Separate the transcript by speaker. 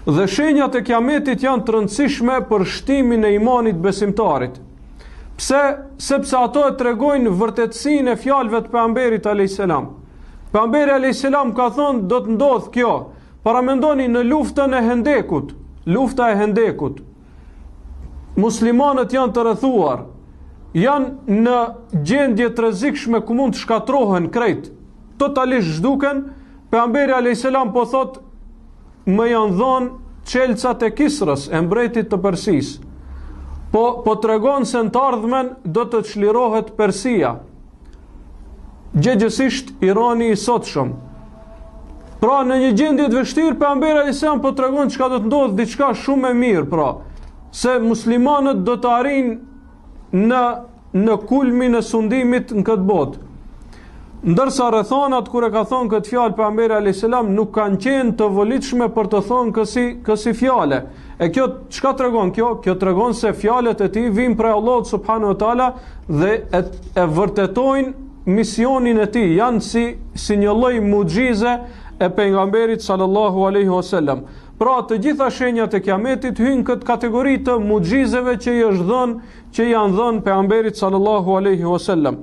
Speaker 1: Dhe shenjat e kiametit janë të rëndësishme për shtimin e imanit besimtarit. Pse? Sepse ato e tregojnë vërtetësinë e fjalëve të pejgamberit alayhis salam. Pejgamberi alayhis salam ka thonë do të ndodh kjo. Paramendoni në luftën e Hendekut, lufta e Hendekut. Muslimanët janë të rrethuar, janë në gjendje të rrezikshme ku mund të shkatrohen krejt, totalisht zhduken. Pejgamberi alayhis salam po thotë më janë dhënë çelcat e Kisrës, e mbretit të Persisë. Po tregon se në të ardhmen do të çlirohet Persia. Gjëgjësisht Irani i sotshëm. Pra në një gjendje të vështirë pejgamberi alayhis salam po tregon çka do të ndodhë, diçka shumë e mirë, pra se muslimanët do të arrijnë në kulmin e sundimit në këtë botë. Ndërsa rrethonat kur e ka thonë këtë fjalë pejgamberi alayhis salam nuk kanë qenë të volitshme për të thonë kësi fjale. E kjo çka tregon kjo? Kjo tregon se fjalët e tij vijnë prej Allahut subhanahu wa taala dhe e vërtetojnë misionin e tij, janë si një lloj mucize e pejgamberit sallallahu alaihi wasallam. Pra të gjitha shenjat e kiametit hyjnë këtë kategori të mucizeve që janë dhënë pejgamberit sallallahu alaihi wasallam.